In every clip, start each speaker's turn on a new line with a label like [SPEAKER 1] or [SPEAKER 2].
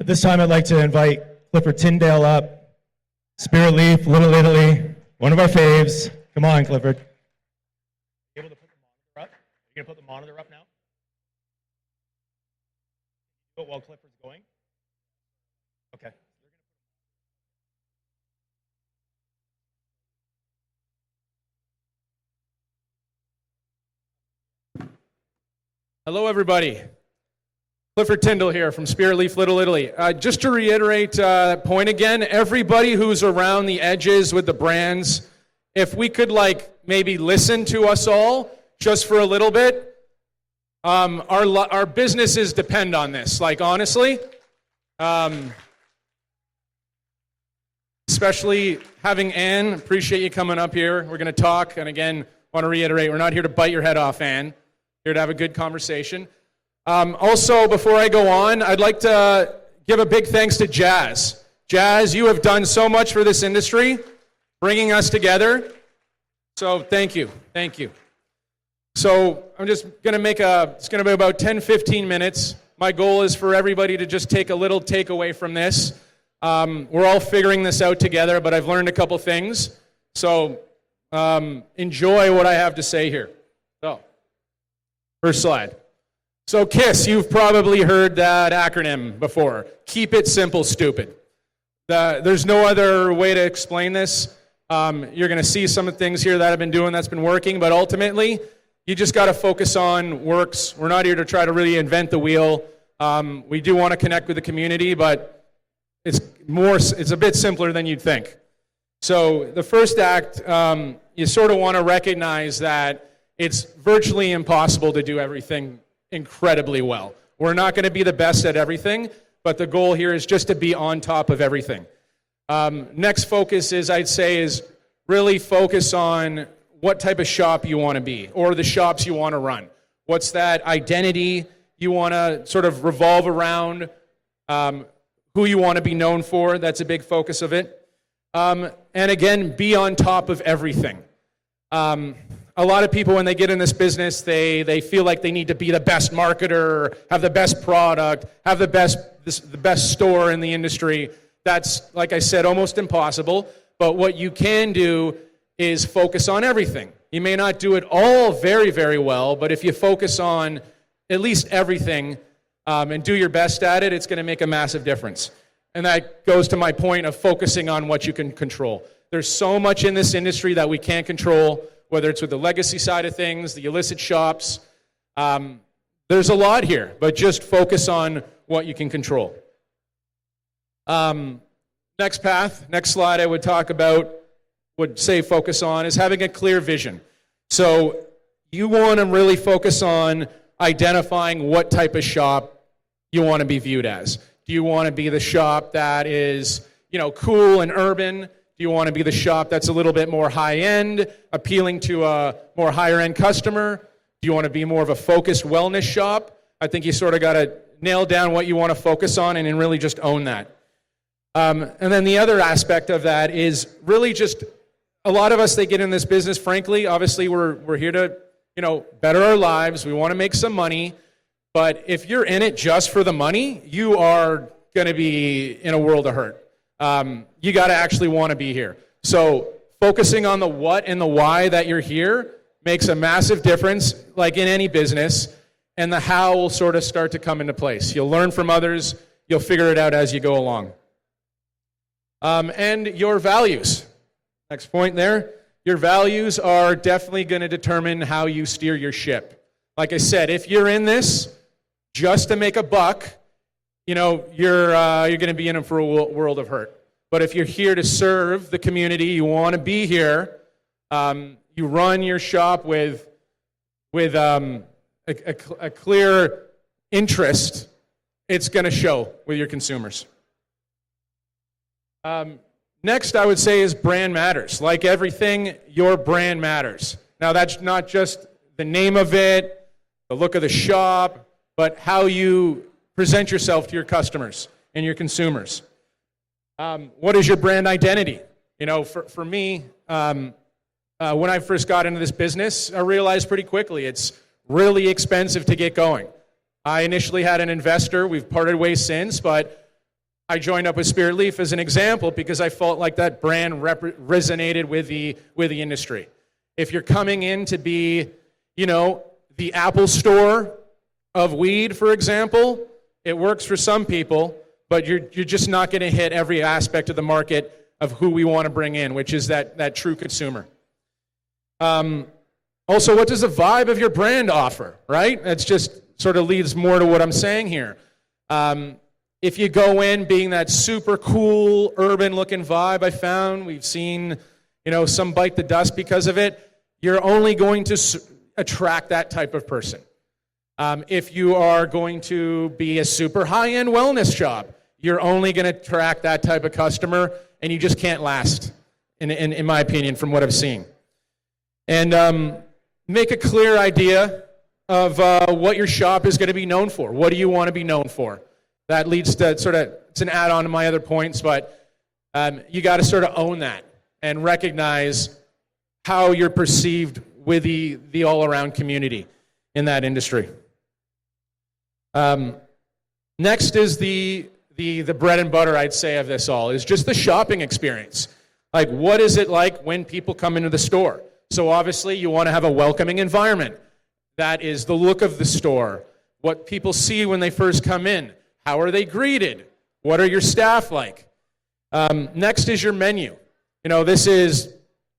[SPEAKER 1] At this time, I'd like to invite Clifford Tindall up. Spiritleaf, Little Italy, one of our faves. Come on, Clifford. You able to put the monitor up? You gonna put the monitor up now? Do it while Clifford's going. Okay.
[SPEAKER 2] Hello, everybody. Clifford Tindall here from Spiritleaf, Little Italy. Just to reiterate that point again, everybody who's around the edges with the brands, if we could maybe listen to us all just for a little bit, our businesses depend on this. Honestly, especially having Ann. Appreciate you coming up here. We're going to talk, and again, want to reiterate, we're not here to bite your head off, Ann. Here to have a good conversation. Also, before I go on, I'd like to give a big thanks to Jazz. Jazz, you have done so much for this industry, bringing us together. So thank you. Thank you. So I'm just going to it's going to be about 10, 15 minutes. My goal is for everybody to just take a little takeaway from this. We're all figuring this out together, but I've learned a couple things. So enjoy what I have to say here. So, first slide. So KISS, you've probably heard that acronym before. Keep it simple, stupid. There's no other way to explain this. You're going to see some of the things here that I've been doing that's been working, but ultimately, you just got to focus on works. We're not here to try to really invent the wheel. We do want to connect with the community, but it's a bit simpler than you'd think. So the first act, you sort of want to recognize that it's virtually impossible to do everything incredibly well. We're not going to be the best at everything, but the goal here is just to be on top of everything. Next focus is really focus on what type of shop you want to be or the shops you want to run. What's that identity you want to sort of revolve around, who you want to be known for. That's a big focus of it. And again, be on top of everything. A lot of people, when they get in this business, they feel like they need to be the best marketer, have the best product, have the best store in the industry. That's, like I said, almost impossible. But what you can do is focus on everything. You may not do it all very, very well, but if you focus on at least everything and do your best at it, it's going to make a massive difference. And that goes to my point of focusing on what you can control. There's so much in this industry that we can't control, whether it's with the legacy side of things, the illicit shops. There's a lot here, but just focus on what you can control. Next slide I would say focus on is having a clear vision. So you want to really focus on identifying what type of shop you want to be viewed as. Do you want to be the shop that is, cool and urban? Do you want to be the shop that's a little bit more high-end, appealing to a more higher-end customer? Do you want to be more of a focused wellness shop? I think you sort of got to nail down what you want to focus on and really just own that. And then the other aspect of that is really just a lot of us, they get in this business, frankly, obviously we're here to, better our lives. We want to make some money. But if you're in it just for the money, you are going to be in a world of hurt. You got to actually want to be here. So focusing on the what and the why that you're here makes a massive difference, like in any business, and the how will sort of start to come into place. You'll learn from others. You'll figure it out as you go along. And your values. Next point there. Your values are definitely going to determine how you steer your ship. Like I said, if you're in this just to make a buck, you're going to be in it for a world of hurt. But if you're here to serve the community, you want to be here, you run your shop with a clear interest, it's going to show with your consumers. Next, I would say is brand matters. Like everything, your brand matters. Now, that's not just the name of it, the look of the shop, but how you present yourself to your customers and your consumers. What is your brand identity? For me, when I first got into this business, I realized pretty quickly it's really expensive to get going. I initially had an investor. We've parted ways since, but I joined up with Spiritleaf as an example because I felt like that brand resonated with the industry. If you're coming in to be, the Apple Store of weed, for example, it works for some people, but you're just not going to hit every aspect of the market of who we want to bring in, which is that true consumer. Also, what does the vibe of your brand offer, right? That's just sort of leads more to what I'm saying here. If you go in being that super cool, urban-looking vibe I found, we've seen, some bite the dust because of it, you're only going to attract that type of person. If you are going to be a super high-end wellness shop, you're only going to attract that type of customer, and you just can't last, in my opinion, from what I've seen. And make a clear idea of what your shop is going to be known for. What do you want to be known for? That leads to it's an add-on to my other points, but you got to sort of own that and recognize how you're perceived with the all-around community in that industry. Next is the bread and butter, I'd say, of this all, is just the shopping experience. Like, what is it like when people come into the store? So obviously, you want to have a welcoming environment. That is the look of the store, what people see when they first come in. How are they greeted? What are your staff like? Next is your menu. This is,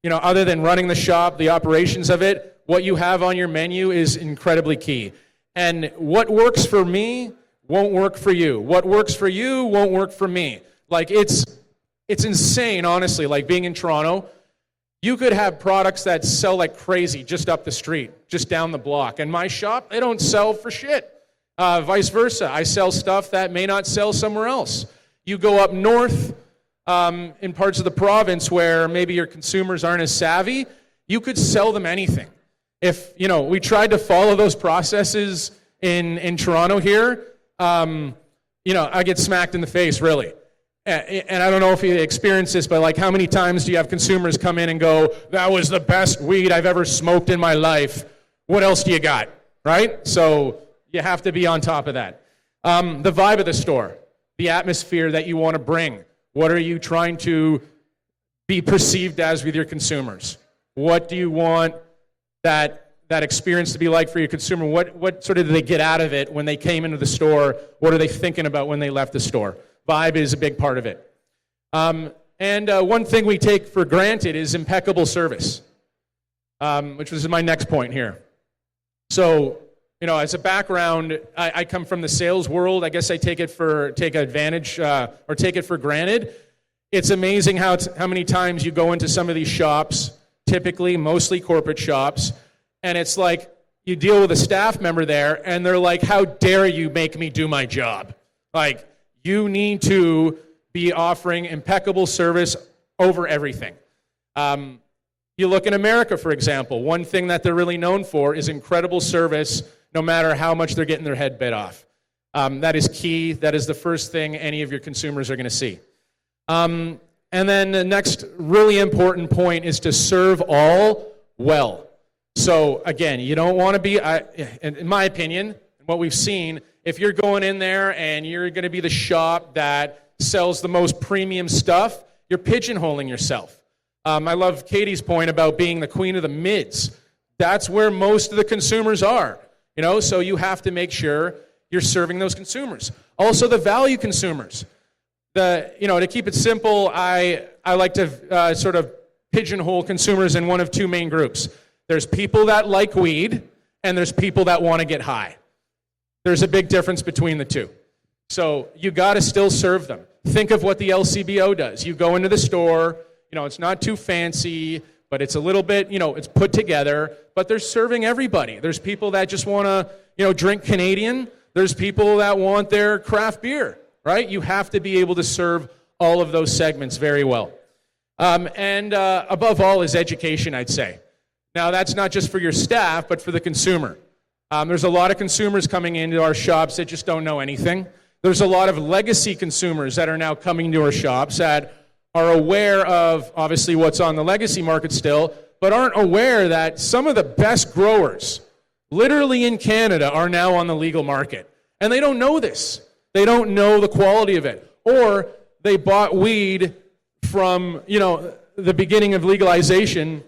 [SPEAKER 2] other than running the shop, the operations of it, what you have on your menu is incredibly key. And what works for me won't work for you. What works for you won't work for me. Like, it's insane, honestly, like being in Toronto. You could have products that sell like crazy just up the street, just down the block. And my shop, they don't sell for shit. Vice versa. I sell stuff that may not sell somewhere else. You go up north in parts of the province where maybe your consumers aren't as savvy, you could sell them anything. If, we tried to follow those processes in Toronto here, I get smacked in the face, really. And I don't know if you experience this, but like, how many times do you have consumers come in and go, that was the best weed I've ever smoked in my life. What else do you got, right? So you have to be on top of that. The vibe of the store, the atmosphere that you want to bring. What are you trying to be perceived as with your consumers? What do you want that experience to be like for your consumer? What sort of do they get out of it when they came into the store? What are they thinking about when they left the store? Vibe is a big part of it. And one thing we take for granted is impeccable service, which was my next point here. So, as a background, I come from the sales world. I guess I take it for granted. It's amazing how many times you go into some of these shops, typically mostly corporate shops, and it's like you deal with a staff member there, and they're like, how dare you make me do my job? Like, you need to be offering impeccable service over everything. You look in America, for example, one thing that they're really known for is incredible service, no matter how much they're getting their head bit off. That is key. That is the first thing any of your consumers are going to see. And then the next really important point is to serve all well. So again, you don't want to be, in my opinion, what we've seen, if you're going in there and you're going to be the shop that sells the most premium stuff, you're pigeonholing yourself. I love Katie's point about being the queen of the mids. That's where most of the consumers are. So you have to make sure you're serving those consumers. Also, the value consumers. To keep it simple, I like to sort of pigeonhole consumers in one of two main groups. There's people that like weed, and there's people that want to get high. There's a big difference between the two. So you got to still serve them. Think of what the LCBO does. You go into the store, it's not too fancy, but it's a little bit, it's put together, but they're serving everybody. There's people that just want to, drink Canadian. There's people that want their craft beer, right? You have to be able to serve all of those segments very well. And above all is education, I'd say. Now, that's not just for your staff, but for the consumer. There's a lot of consumers coming into our shops that just don't know anything. There's a lot of legacy consumers that are now coming to our shops that are aware of, obviously, what's on the legacy market still, but aren't aware that some of the best growers, literally in Canada, are now on the legal market. And they don't know this. They don't know the quality of it. or they bought weed from, the beginning of legalization.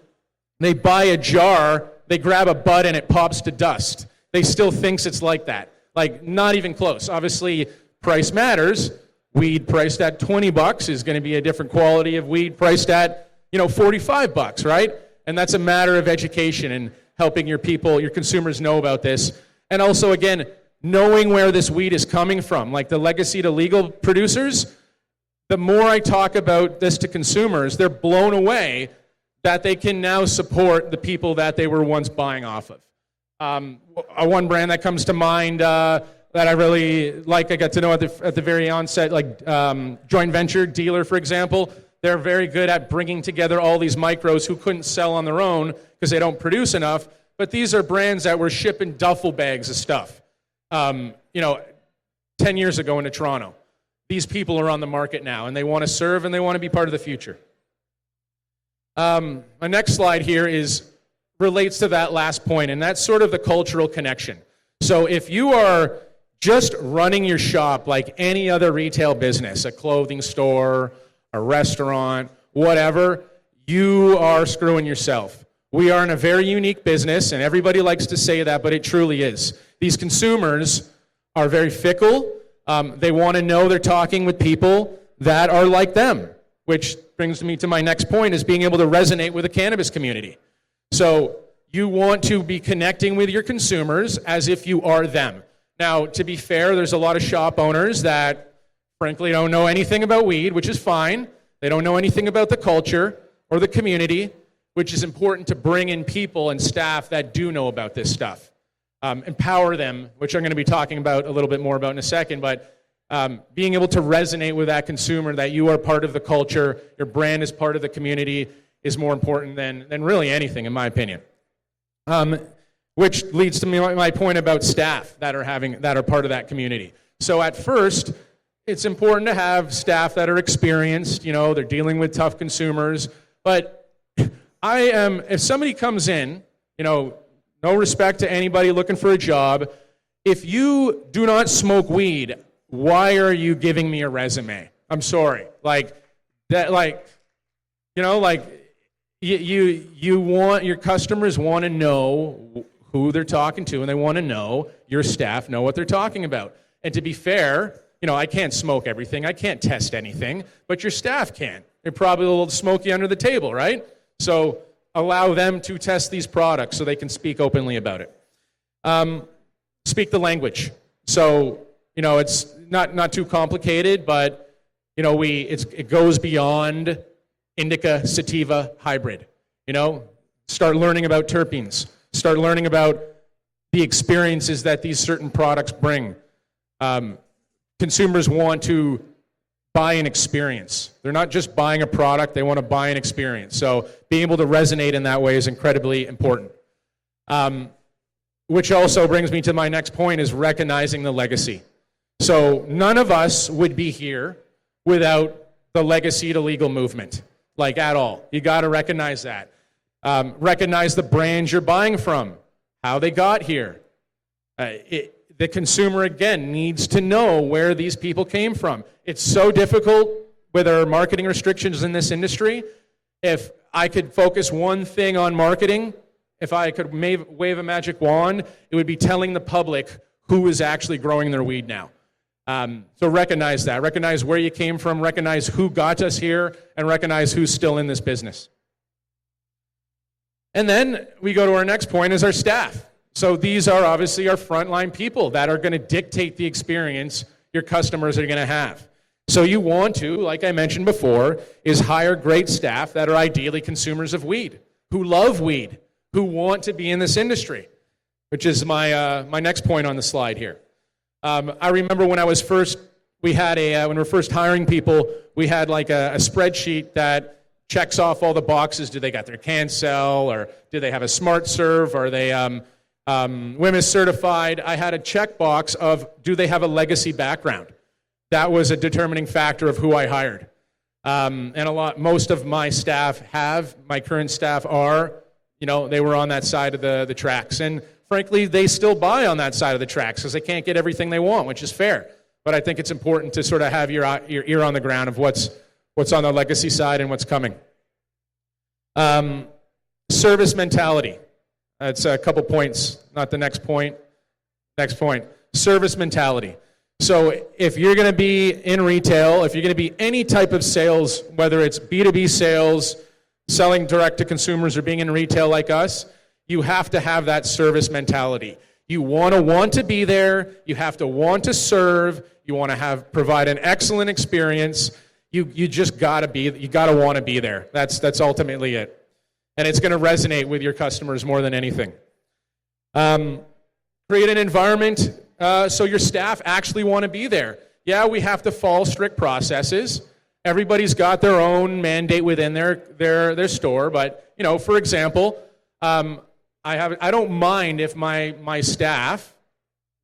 [SPEAKER 2] They buy a jar, they grab a bud, and it pops to dust. They still thinks it's like that. Like, not even close. Obviously, price matters. Weed priced at $20 is going to be a different quality of weed priced at, $45, right? And that's a matter of education and helping your people, your consumers know about this. And also, again, knowing where this weed is coming from. Like the legacy to legal producers, the more I talk about this to consumers, they're blown away that they can now support the people that they were once buying off of. One brand that comes to mind that I really like, I got to know at the very onset, like joint venture dealer, for example. They're very good at bringing together all these micros who couldn't sell on their own because they don't produce enough. But these are brands that were shipping duffel bags of stuff, 10 years ago into Toronto. These people are on the market now, and they want to serve, and they want to be part of the future. My next slide here relates to that last point, and that's sort of the cultural connection. So if you are just running your shop like any other retail business, a clothing store, a restaurant, whatever, you are screwing yourself. We are in a very unique business, and everybody likes to say that, but it truly is. These consumers are very fickle. They want to know they're talking with people that are like them, which brings me to my next point, is being able to resonate with the cannabis community. So you want to be connecting with your consumers as if you are them. Now, to be fair, there's a lot of shop owners that frankly don't know anything about weed, which is fine. They don't know anything about the culture or the community, which is important to bring in people and staff that do know about this stuff. Empower them, which I'm going to be talking about a little bit more about in a second, but being able to resonate with that consumer, that you are part of the culture, your brand is part of the community, is more important than really anything, in my opinion. Which leads to my point about staff that are part of that community. So at first, it's important to have staff that are experienced, they're dealing with tough consumers, but if somebody comes in, no respect to anybody looking for a job, if you do not smoke weed, why are you giving me a resume? I'm sorry. You want, your customers want to know who they're talking to, and they want to know your staff know what they're talking about. And to be fair, I can't smoke everything, I can't test anything, but your staff can. They're probably a little smoky under the table, right? So allow them to test these products so they can speak openly about it. Speak the language. So, it's not too complicated, but, it goes beyond indica, sativa, hybrid. Start learning about terpenes. Start learning about the experiences that these certain products bring. Consumers want to buy an experience. They're not just buying a product, they want to buy an experience. So being able to resonate in that way is incredibly important. Which also brings me to my next point, is recognizing the legacy. So none of us would be here without the legacy to legal movement, at all. You got to recognize that. Recognize the brands you're buying from, how they got here. The consumer, again, needs to know where these people came from. It's so difficult with our marketing restrictions in this industry. If I could focus one thing on marketing, if I could wave a magic wand, it would be telling the public who is actually growing their weed now. So recognize that. Recognize where you came from, recognize who got us here, and recognize who's still in this business. And then we go to our next point, is our staff. So these are obviously our frontline people that are going to dictate the experience your customers are going to have. So you want to, like I mentioned before, is hire great staff that are ideally consumers of weed, who love weed, who want to be in this industry, which is my next point on the slide here. I remember when we were first hiring people, we had a spreadsheet that checks off all the boxes. Do they got their CanCell, or do they have a Smart Serve? Are they WMIS certified? I had a checkbox of, do they have a legacy background? That was a determining factor of who I hired. And most of my staff my current staff are, they were on that side of the tracks. And frankly, they still buy on that side of the tracks because they can't get everything they want, which is fair. but I think it's important to sort of have your ear on the ground of what's on the legacy side and what's coming. Service mentality. That's a couple points, not the next point. Next point. Service mentality. So if you're going to be in retail, if you're going to be any type of sales, whether it's B2B sales, selling direct to consumers, or being in retail like us, you have to have that service mentality. You want to be there. You have to want to serve. You want to provide an excellent experience. You just got to want to be there. That's ultimately it. And it's going to resonate with your customers more than anything. Create an environment so your staff actually want to be there. Yeah, we have to follow strict processes. Everybody's got their own mandate within their store, but for example, I don't mind if my staff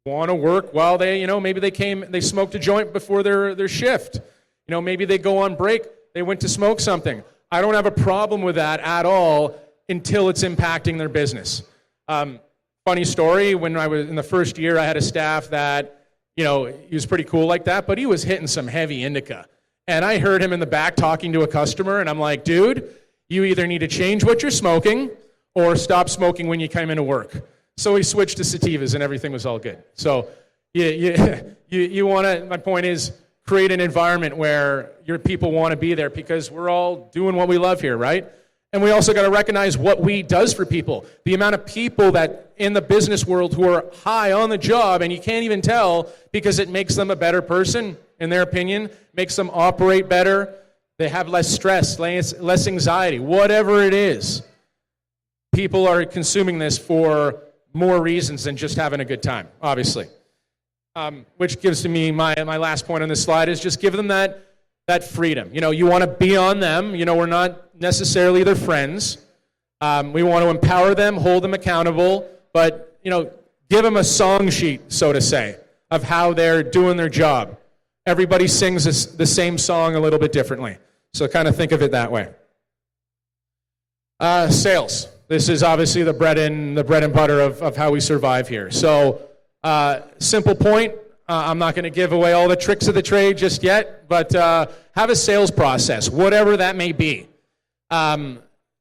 [SPEAKER 2] want to work while maybe they smoked a joint before their shift. Maybe they go on break, they went to smoke something. I don't have a problem with that at all until it's impacting their business. Funny story, when I was in the first year, I had a staff that, he was pretty cool like that, but he was hitting some heavy indica. And I heard him in the back talking to a customer, and I'm like, dude, you either need to change what you're smoking or stop smoking when you come into work. So he switched to sativas, and everything was all good. So you want to, my point is, create an environment where your people want to be there, because we're all doing what we love here, right? And we also got to recognize what we does for people. The amount of people that in the business world who are high on the job, and you can't even tell because it makes them a better person, in their opinion, makes them operate better. They have less stress, less anxiety, whatever it is. People are consuming this for more reasons than just having a good time, obviously. Which gives to me my last point on this slide is just give them that freedom. You want to be on them. We're not necessarily their friends. We want to empower them, hold them accountable, but give them a song sheet, so to say, of how they're doing their job. Everybody sings the same song a little bit differently, so kind of think of it that way. Sales. This is obviously the bread and butter of how we survive here. So. Simple point, I'm not going to give away all the tricks of the trade just yet, but have a sales process, whatever that may be. I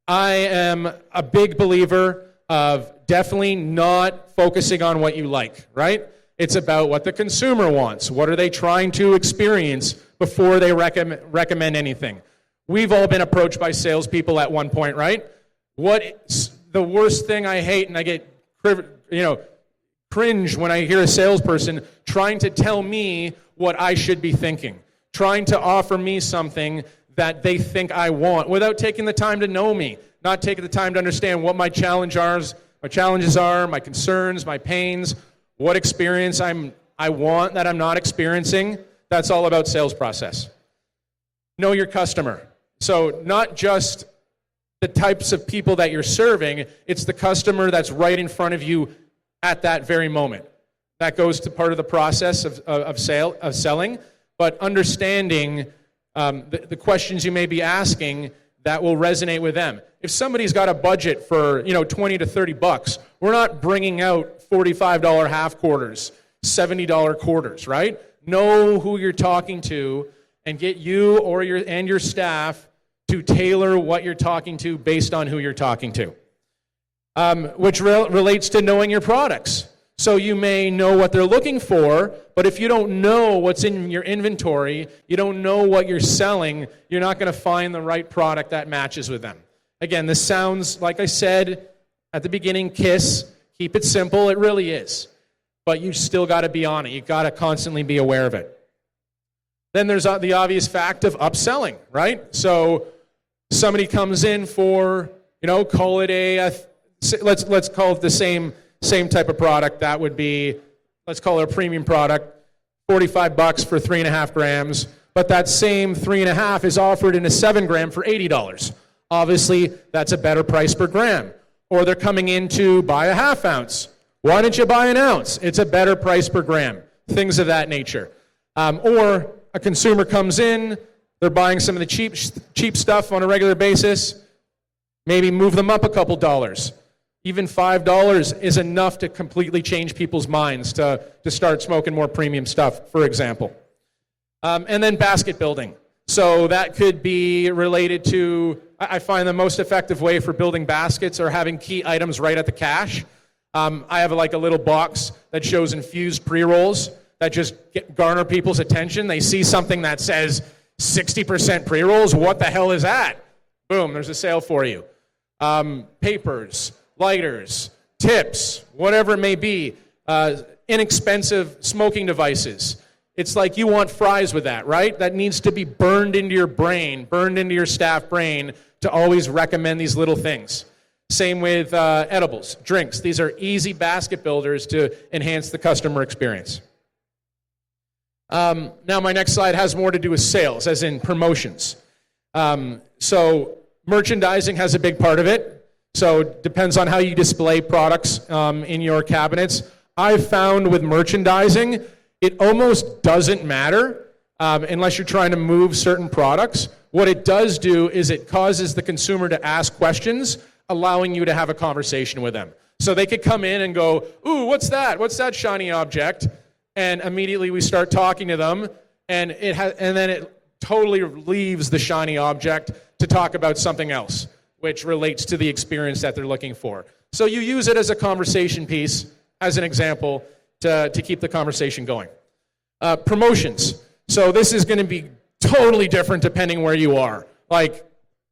[SPEAKER 2] am a big believer of definitely not focusing on what you like, right? It's about what the consumer wants. What are they trying to experience before they recommend anything? We've all been approached by salespeople at one point, right? What's the worst thing I hate, and I get, cringe when I hear a salesperson trying to tell me what I should be thinking, trying to offer me something that they think I want without taking the time to know me, not taking the time to understand what my challenges are, my concerns, my pains, what experience I want that I'm not experiencing. That's all about sales process. Know your customer. So not just the types of people that you're serving, it's the customer that's right in front of you at that very moment. That goes to part of the process of selling, but understanding the questions you may be asking that will resonate with them. If somebody's got a budget for $20 to $30, we're not bringing out $45 half quarters, $70 quarters, right? Know who you're talking to and get you or your staff to tailor what you're talking to based on who you're talking to. Which relates to knowing your products. So you may know what they're looking for, but if you don't know what's in your inventory, you don't know what you're selling, you're not going to find the right product that matches with them. Again, this sounds, like I said at the beginning, KISS, keep it simple, it really is. But you still got to be on it. You've got to constantly be aware of it. Then there's the obvious fact of upselling, right? So somebody comes in for, call it let's call it the same type of product. That would be, let's call it a premium product, $45 for 3.5 grams, but that same 3.5 is offered in a 7 gram for $80. Obviously, that's a better price per gram. Or they're coming in to buy a half ounce. Why don't you buy an ounce? It's a better price per gram. Things of that nature. Or a consumer comes in, they're buying some of the cheap stuff on a regular basis, maybe move them up a couple dollars. Even $5 is enough to completely change people's minds to start smoking more premium stuff, for example. And then basket building. So that could be related to, I find the most effective way for building baskets are having key items right at the cash. I have like a little box that shows infused pre-rolls that just garner people's attention. They see something that says 60% pre-rolls. What the hell is that? Boom, there's a sale for you. Papers, lighters, tips, whatever it may be, inexpensive smoking devices. It's like you want fries with that, right? That needs to be burned into your brain, burned into your staff brain to always recommend these little things. Same with edibles, drinks. These are easy basket builders to enhance the customer experience. Now my next slide has more to do with sales, as in promotions. So merchandising has a big part of it. So it depends on how you display products in your cabinets. I've found with merchandising, it almost doesn't matter unless you're trying to move certain products. What it does do is it causes the consumer to ask questions, allowing you to have a conversation with them. So they could come in and go, ooh, what's that? What's that shiny object? And immediately we start talking to them, and then it totally leaves the shiny object to talk about something else, which relates to the experience that they're looking for. So you use it as a conversation piece, as an example, to keep the conversation going. Promotions. So this is going to be totally different depending where you are. Like,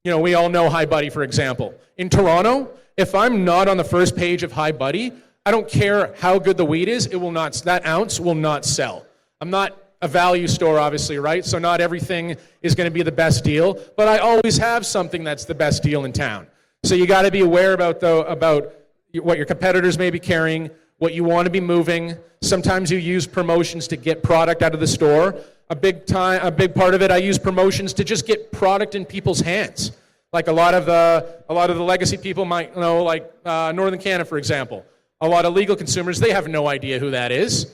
[SPEAKER 2] we all know Hi Buddy, for example. In Toronto, if I'm not on the first page of Hi Buddy, I don't care how good the weed is, that ounce will not sell. I'm not a value store, obviously, right? So not everything is going to be the best deal, but I always have something that's the best deal in town. So you got to be aware about what your competitors may be carrying, what you want to be moving. Sometimes you use promotions to get product out of the store. A big part of it, I use promotions to just get product in people's hands. Like a lot of the legacy people might know, like Northern Canada, for example. A lot of legal consumers, they have no idea who that is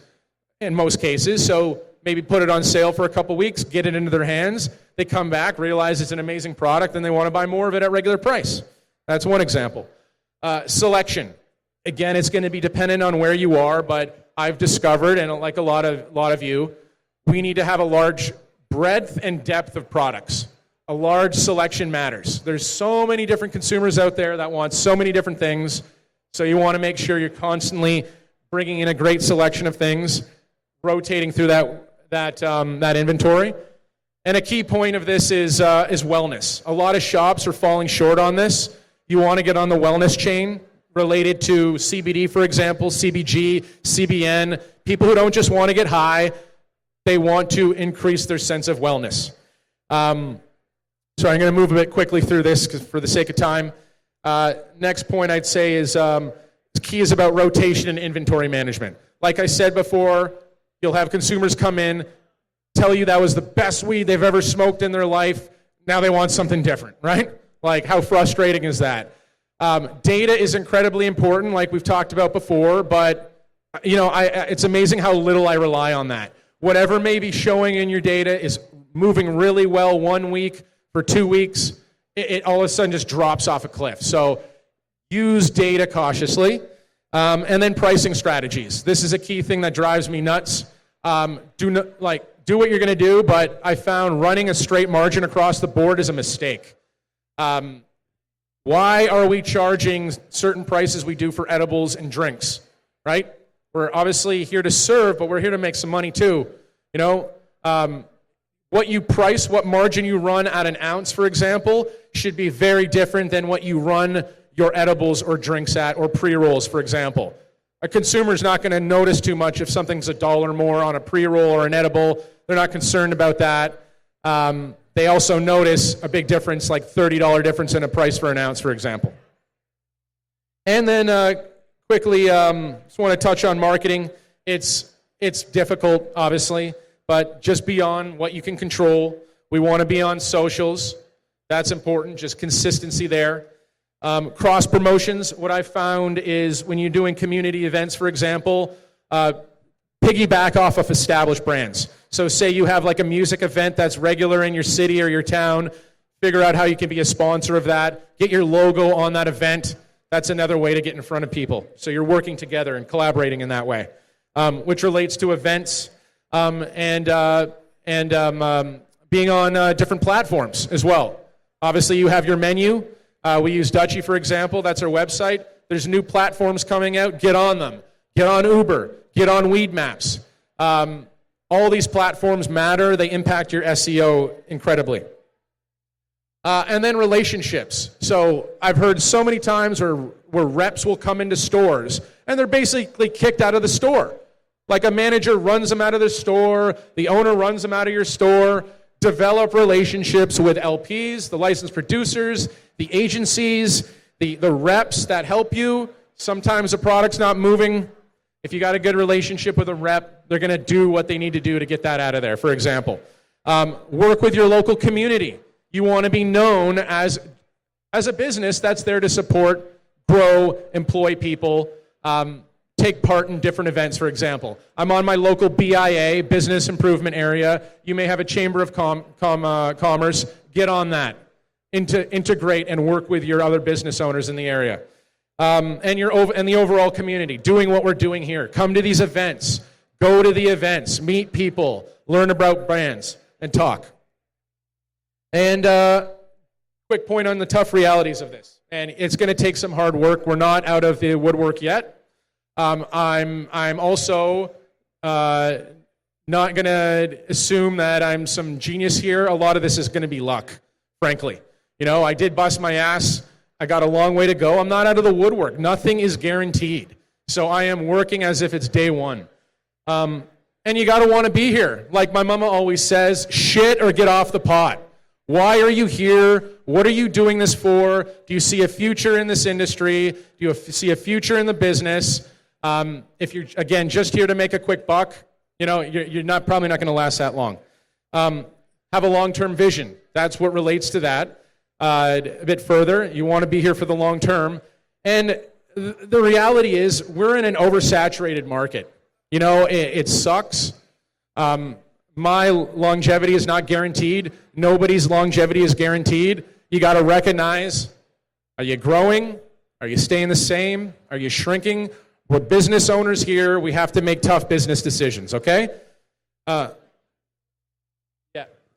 [SPEAKER 2] in most cases. So maybe put it on sale for a couple weeks, get it into their hands. They come back, realize it's an amazing product, and they want to buy more of it at regular price. That's one example. Selection. Again, it's going to be dependent on where you are, but I've discovered, and like a lot of you, we need to have a large breadth and depth of products. A large selection matters. There's so many different consumers out there that want so many different things, so you want to make sure you're constantly bringing in a great selection of things, rotating through that inventory. And a key point of this is wellness. A lot of shops are falling short on this. You want to get on the wellness chain related to CBD, for example, CBG, CBN. People who don't just want to get high, they want to increase their sense of wellness. So I'm going to move a bit quickly through this for the sake of time. Next point I'd say is key is about rotation and inventory management. Like I said before, you'll have consumers come in, tell you that was the best weed they've ever smoked in their life. Now they want something different, right? Like, how frustrating is that? Data is incredibly important, like we've talked about before, but it's amazing how little I rely on that. Whatever may be showing in your data is moving really well 1 week, for 2 weeks, it all of a sudden just drops off a cliff. So use data cautiously. And then pricing strategies. This is a key thing that drives me nuts. Do what you're going to do, but I found running a straight margin across the board is a mistake. Why are we charging certain prices we do for edibles and drinks, right? We're obviously here to serve, but we're here to make some money too. What you price, what margin you run at an ounce, for example, should be very different than what you run your edibles or drinks at, or pre-rolls, for example. A consumer's not going to notice too much if something's $1 more on a pre-roll or an edible. They're not concerned about that. They also notice a big difference, like $30 difference in a price for an ounce, for example. And then quickly, just want to touch on marketing. It's difficult, obviously, but just beyond what you can control. We want to be on socials. That's important, just consistency there. Cross promotions, what I found is when you're doing community events, for example, piggyback off of established brands. So say you have like a music event that's regular in your city or your town, figure out how you can be a sponsor of that, get your logo on that event. That's another way to get in front of people. So you're working together and collaborating in that way, which relates to events and being on different platforms as well. Obviously, you have your menu. We use Dutchie, for example. That's our website. There's new platforms coming out. Get on them. Get on Uber. Get on Weed Maps. All these platforms matter. They impact your SEO incredibly. And then relationships. So I've heard so many times where reps will come into stores and they're basically kicked out of the store. Like a manager runs them out of the store, the owner runs them out of your store. Develop relationships with LPs, the licensed producers, the agencies, the reps that help you. Sometimes the product's not moving. If you got a good relationship with a rep, they're going to do what they need to do to get that out of there, for example. Work with your local community. You want to be known as a business that's there to support, grow, employ people, take part in different events, for example. I'm on my local BIA, Business Improvement Area. You may have a Chamber of Commerce. Get on that. Integrate and work with your other business owners in the area. And the overall community, doing what we're doing here. Come to these events. Go to the events. Meet people. Learn about brands. And talk. And quick point on the tough realities of this. And it's going to take some hard work. We're not out of the woodwork yet. I'm also not going to assume that I'm some genius here. A lot of this is going to be luck, frankly. You know, I did bust my ass. I got a long way to go. I'm not out of the woodwork. Nothing is guaranteed. So I am working as if it's day one. And you got to want to be here. Like my mama always says, shit or get off the pot. Why are you here? What are you doing this for? Do you see a future in this industry? Do you see a future in the business? If you're, again, just here to make a quick buck, you know, you're probably not going to last that long. Have a long-term vision. That's what relates to that. A bit further, you want to be here for the long term. And the reality is we're in an oversaturated market. You know, it sucks. My longevity is not guaranteed. Nobody's longevity is guaranteed. You got to recognize, are you growing? Are you staying the same? Are you shrinking? We're business owners here. We have to make tough business decisions, okay? Yeah.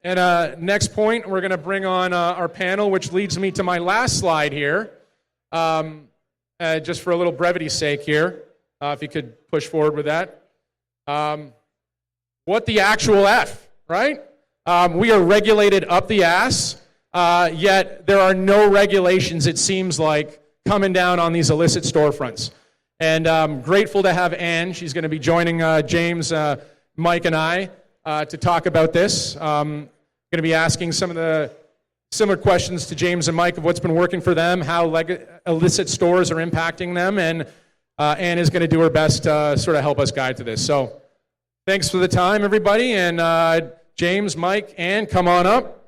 [SPEAKER 2] And next point, we're going to bring on our panel, which leads me to my last slide here. Just for a little brevity's sake here, if you could push forward with that. What the actual F, right? We are regulated up the ass, yet there are no regulations, it seems like, coming down on these illicit storefronts. And I'm grateful to have Ann. She's going to be joining James, Mike, and I to talk about this. Going to be asking some of the similar questions to James and Mike of what's been working for them, how illicit stores are impacting them, and Ann is going to do her best to sort of help us guide to this. So thanks for the time, everybody. And James, Mike, Ann, come on up.